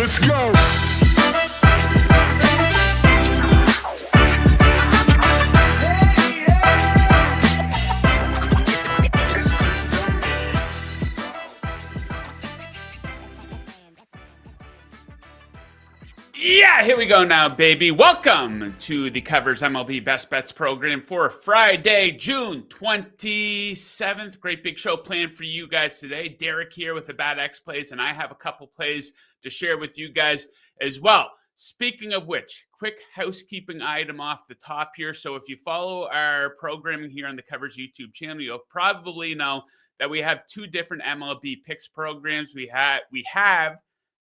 Let's go. Yeah, here we go now, baby. Welcome to the Covers MLB Best Bets program for Friday, June 27th. Great big show planned for you guys today. Derek here with the Bad X plays, and I have a couple plays to share with you guys as well. Speaking of which, quick housekeeping item off the top here. So if you follow our programming here on the Covers YouTube channel, you'll probably know that we have two different MLB picks programs. We have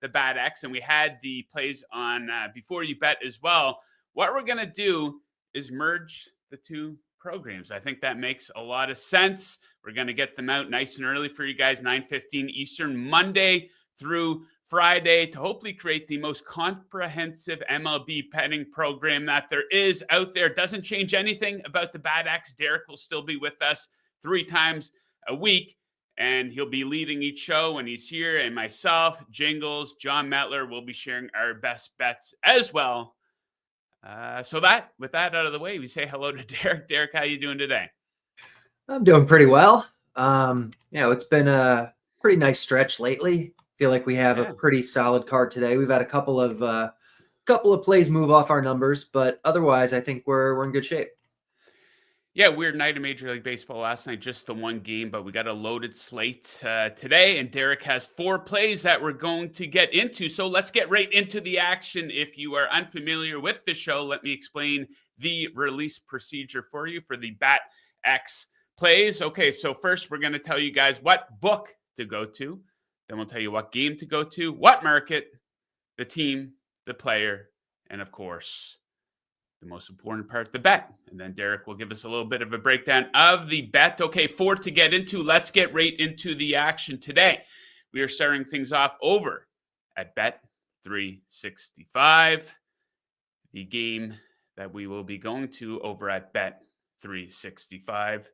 the Bad X, and we had the plays on Before You Bet as well. What we're going to do is merge the two programs. I think that makes a lot of sense. We're going to get them out nice and early for you guys, 9:15 Eastern, Monday through Friday, to hopefully create the most comprehensive MLB betting program that there is out there. Doesn't change anything about the Bad X. Derek will still be with us 3 times a week, and he'll be leading each show when he's here. And myself, Jingles, John Metler will be sharing our best bets as well. With that out of the way, we say hello to Derek. Derek, how you doing today? I'm doing pretty well. It's been a pretty nice stretch lately. Feel like we have a pretty solid card today. We've had a couple of plays move off our numbers, but otherwise, I think we're in good shape. Yeah, weird night of Major League Baseball last night, just the one game, but we got a loaded slate today, and Derek has 4 plays that we're going to get into. So let's get right into the action. If you are unfamiliar with the show, let me explain the release procedure for you for the Bat X plays. Okay, so first we're going to tell you guys what book to go to. Then we'll tell you what game to go to, what market, the team, the player, and of course, the most important part, the bet. And then Derek will give us a little bit of a breakdown of the bet. Okay, 4 to get into. Let's get right into the action today. We are starting things off over at Bet 365. The game that we will be going to over at Bet 365.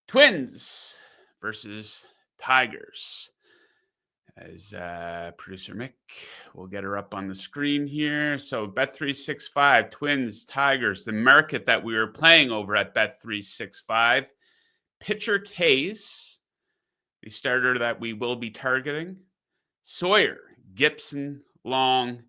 Twins versus Tigers. As producer Mick will get her up on the screen here. So Bet365, Twins, Tigers, the market that we were playing over at Bet365. Pitcher K's, the starter that we will be targeting. Sawyer, Gibson, Long,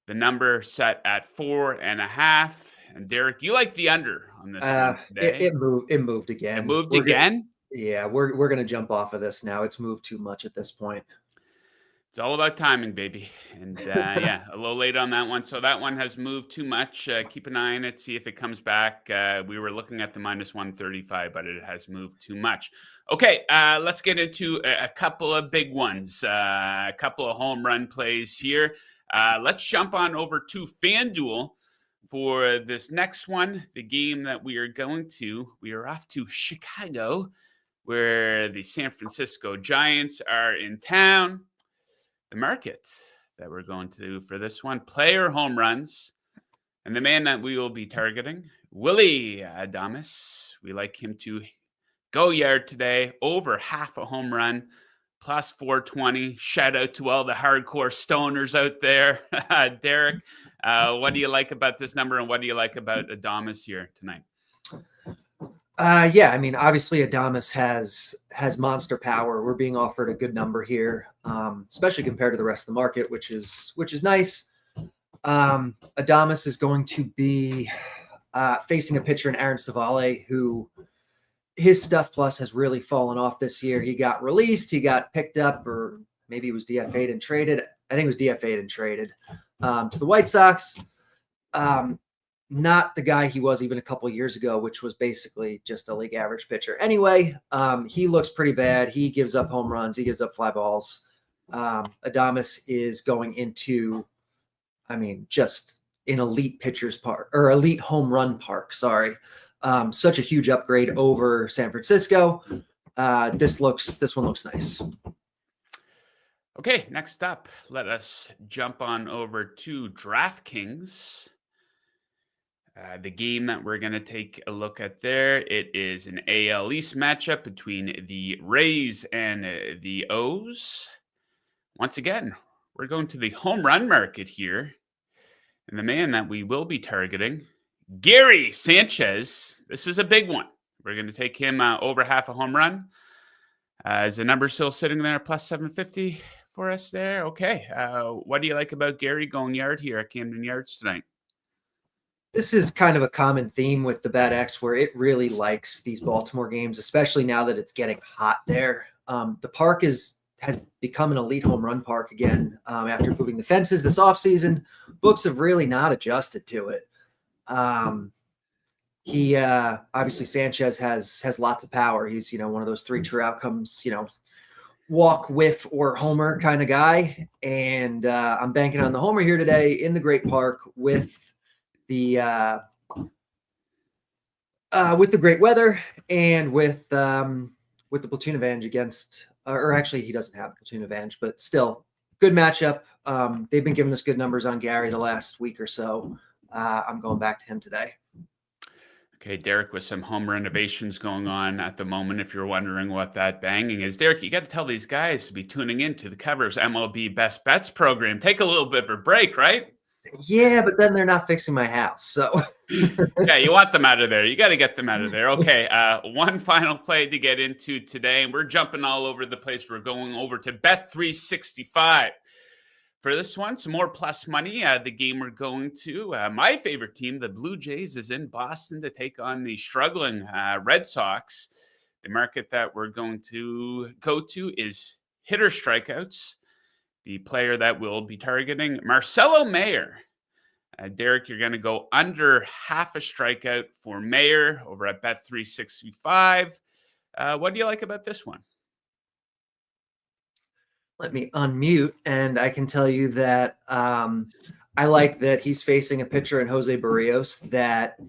the number set at 4.5. And Derek, you like the under on this one today. It moved again. It moved again? We're gonna jump off of this now. It's moved too much at this point. It's all about timing, baby. And a little late on that one. So that one has moved too much. Keep an eye on it, see if it comes back. We were looking at the -135, but it has moved too much. Okay, let's get into a couple of big ones, a couple of home run plays here. Let's jump on over to FanDuel for this next one. The game that we are going to, we are off to Chicago, where the San Francisco Giants are in town. The market that we're going to for this one, player home runs. And the man that we will be targeting, Willie Adames. We like him to go yard today, over half a home run, +420. Shout out to all the hardcore stoners out there. Derek, what do you like about this number, and what do you like about Adames here tonight? Obviously Adames has monster power. We're being offered a good number here, especially compared to the rest of the market, which is nice. Adames is going to be facing a pitcher in Aaron Savale, who his stuff plus has really fallen off this year. He got released, he got picked up, or maybe he was DFA'd and traded. I think it was DFA'd and traded to the White Sox. Not the guy he was even a couple years ago, which was basically just a league average pitcher. Anyway, he looks pretty bad. He gives up home runs. He gives up fly balls. Adames is going into, just an elite pitcher's park, or elite home run park. Sorry. Such a huge upgrade over San Francisco. This one looks nice. Okay, next up, let us jump on over to DraftKings. The game that we're going to take a look at there, it is an AL East matchup between the Rays and the O's. Once again, we're going to the home run market here. And the man that we will be targeting, Gary Sanchez. This is a big one. We're going to take him over half a home run. Is the number still sitting there plus 750 for us there? Okay. What do you like about Gary going yard here at Camden Yards tonight? This is kind of a common theme with the BetX where it really likes these Baltimore games, especially now that it's getting hot there. The park has become an elite home run park again after moving the fences this offseason. Books have really not adjusted to it. He obviously Sanchez has lots of power. He's, one of those 3 true outcomes, walk, whiff, or homer kind of guy. And I'm banking on the homer here today in the great park with the great weather and with the platoon advantage against, or actually he doesn't have platoon advantage, but still good matchup. They've been giving us good numbers on Gary the last week or so. I'm going back to him today. Okay, Derek, with some home renovations going on at the moment, if you're wondering what that banging is. Derek, you got to tell these guys to be tuning in to the Covers MLB Best Bets program. Take a little bit of a break, right? Yeah, but then they're not fixing my house, so. Yeah, you want them out of there. You got to get them out of there. Okay, one final play to get into today, and we're jumping all over the place. We're going over to Bet365. For this one, some more plus money. The game we're going to, my favorite team, the Blue Jays, is in Boston to take on the struggling Red Sox. The market that we're going to go to is hitter strikeouts. The player that we'll be targeting, Marcelo Mayer. Derek, you're going to go under half a strikeout for Mayer over at Bet365. What do you like about this one? Let me unmute, and I can tell you that I like that he's facing a pitcher in Jose Barrios that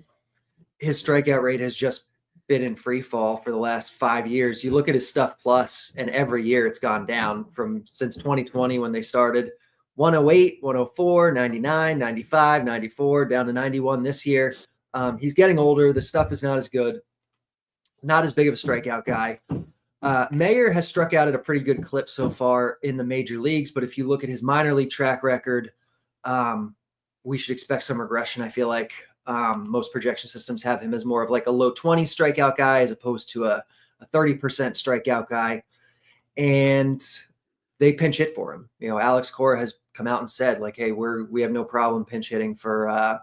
his strikeout rate has just been in free fall for the last 5 years. You look at his stuff plus, and every year it's gone down since 2020 when they started. 108, 104, 99, 95, 94, down to 91 this year. He's getting older. The stuff is not as good. Not as big of a strikeout guy. Mayer has struck out at a pretty good clip so far in the major leagues, but if you look at his minor league track record, we should expect some regression. I feel like most projection systems have him as more of like a low 20 strikeout guy as opposed to a 30% strikeout guy. And they pinch hit for him. Alex Cora has come out and said like, hey, we have no problem pinch hitting for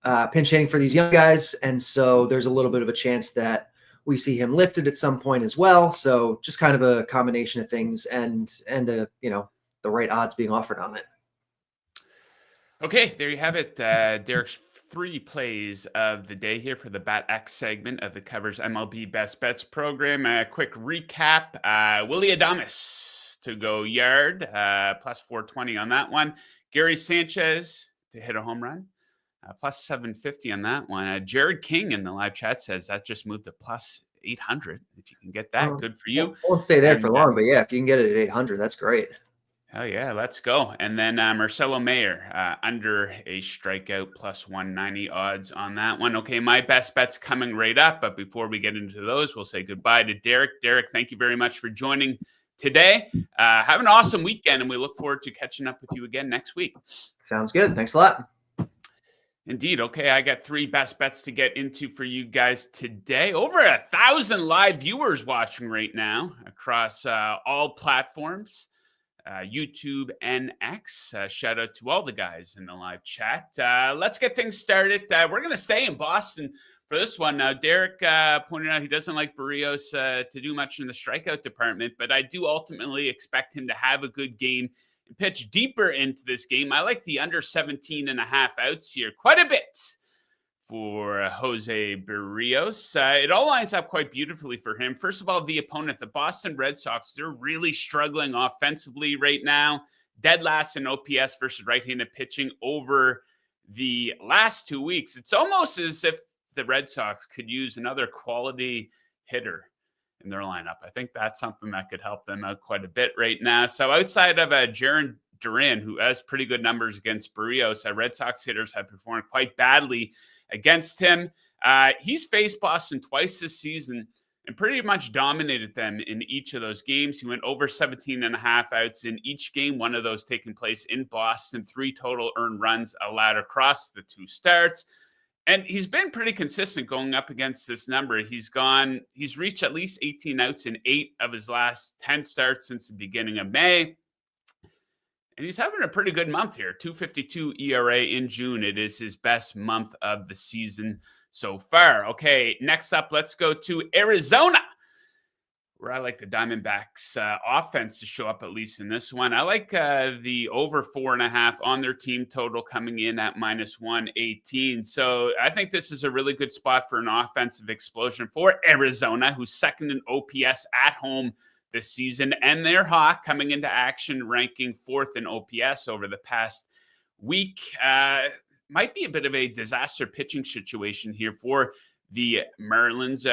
these young guys. And so there's a little bit of a chance that we see him lifted at some point as well. So just kind of a combination of things and the right odds being offered on it. Okay, there you have it. Derek's 3 plays of the day here for the BetX segment of the Covers MLB Best Bets program. A quick recap. Willie Adames to go yard, plus 420 on that one. Gary Sanchez to hit a home run. Plus 750 on that one. Jared King in the live chat says that just moved to plus 800. If you can get that, good for you. Won't stay there for long, but yeah, if you can get it at 800, that's great. Hell yeah, let's go. And then Marcelo Mayer under a strikeout plus 190 odds on that one. Okay, my best bet's coming right up. But before we get into those, we'll say goodbye to Derek. Derek, thank you very much for joining today. Have an awesome weekend, and we look forward to catching up with you again next week. Sounds good. Thanks a lot. Indeed. Okay, I got 3 best bets to get into for you guys today. Over 1,000 live viewers watching right now across all platforms, YouTube and X. Shout out to all the guys in the live chat. Let's get things started. We're going to stay in Boston for this one. Now, Derek pointed out he doesn't like Barrios to do much in the strikeout department, but I do ultimately expect him to have a good game and pitch deeper into this game. I like the under 17.5 outs here quite a bit for Jose Barrios. It all lines up quite beautifully for him. First of all, the opponent, the Boston Red Sox, they're really struggling offensively right now. Dead last in OPS versus right-handed pitching over the last 2 weeks. It's almost as if the Red Sox could use another quality hitter in their lineup. I think that's something that could help them out quite a bit right now. So outside of Jaron Duran, who has pretty good numbers against Barrios, Red Sox hitters have performed quite badly against him. He's faced Boston twice this season. and pretty much dominated them in each of those games. He went over 17.5 outs in each game, one of those taking place in Boston. 3 total earned runs allowed across the 2 starts. And he's been pretty consistent going up against this number. He's reached at least 18 outs in 8 of his last 10 starts since the beginning of May. And he's having a pretty good month here. 2.52 ERA in June. It is his best month of the season so far. Okay, next up, let's go to Arizona, where I like the Diamondbacks offense to show up, at least in this one. I like the over 4.5 on their team total coming in at -118. So I think this is a really good spot for an offensive explosion for Arizona, who's second in OPS at home this season. And their Hawk coming into action, ranking 4th in OPS over the past week. Might be a bit of a disaster pitching situation here for the Marlins.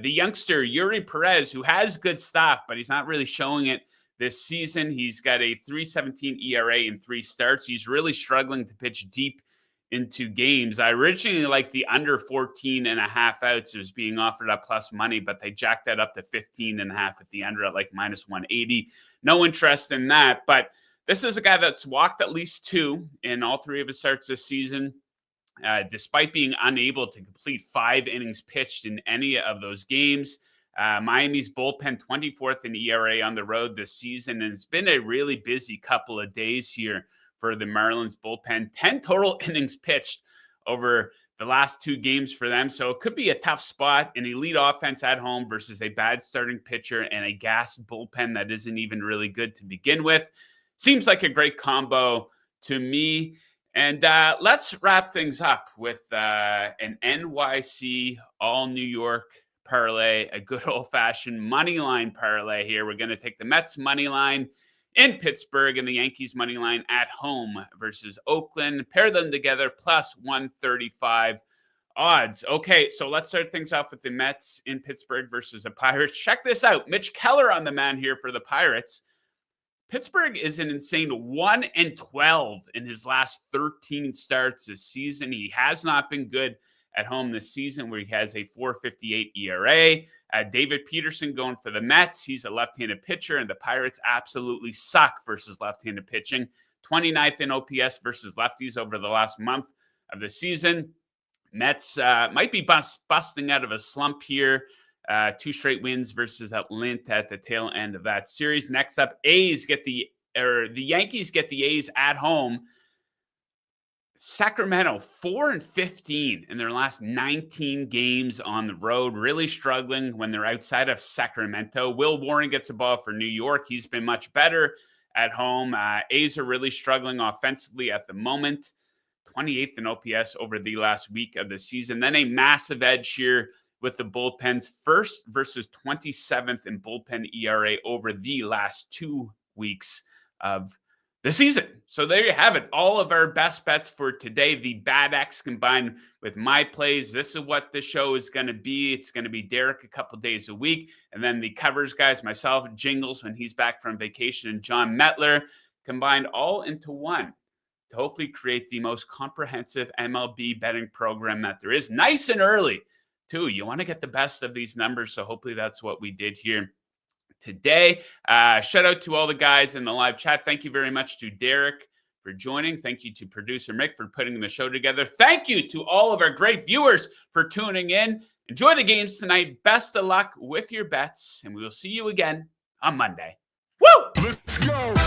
The youngster Yuri Perez, who has good stuff, but he's not really showing it this season. He's got a 3.17 ERA in 3 starts. He's really struggling to pitch deep into games. I originally liked the under 14.5 outs. It was being offered up plus money, but they jacked that up to 15.5 at the under at like -180. No interest in that, but this is a guy that's walked at least 2 in all 3 of his starts this season. Despite being unable to complete 5 innings pitched in any of those games. Miami's bullpen 24th in ERA on the road this season, and it's been a really busy couple of days here for the Marlins bullpen. 10 total innings pitched over the last 2 games for them, so it could be a tough spot. An elite offense at home versus a bad starting pitcher and a gassed bullpen that isn't even really good to begin with. Seems like a great combo to me. And let's wrap things up with an NYC all New York parlay, a good old-fashioned money line parlay here. We're going to take the Mets money line in Pittsburgh and the Yankees money line at home versus Oakland. Pair them together, plus 135 odds. Okay, so let's start things off with the Mets in Pittsburgh versus the Pirates. Check this out. Mitch Keller on the man here for the Pirates. Pittsburgh is an insane 1-12 in his last 13 starts this season. He has not been good at home this season, where he has a 4.58 ERA. David Peterson going for the Mets. He's a left-handed pitcher, and the Pirates absolutely suck versus left-handed pitching. 29th in OPS versus lefties over the last month of the season. Mets might be busting out of a slump here. 2 straight wins versus Atlanta at the tail end of that series. Next up, the Yankees get the A's at home. Sacramento 4-15 in their last 19 games on the road. Really struggling when they're outside of Sacramento. Will Warren gets a ball for New York. He's been much better at home. A's are really struggling offensively at the moment. 28th in OPS over the last week of the season. Then a massive edge here with the bullpens, first versus 27th in bullpen ERA over the last 2 weeks of the season. So there you have it. All of our best bets for today. The Bad X combined with my plays. This is what the show is going to be. It's going to be Derek a couple days a week. And then the covers guys, myself, Jingles when he's back from vacation, and John Metler, combined all into one to hopefully create the most comprehensive MLB betting program that there is. Nice and early, too. You want to get the best of these numbers, so hopefully that's what we did here today. Shout out to all the guys in the live chat. Thank you very much to Derek for joining. Thank you to producer Mick for putting the show together. Thank you to all of our great viewers for tuning in. Enjoy the games tonight. Best of luck with your bets, and we will see you again on Monday. Woo! Let's go.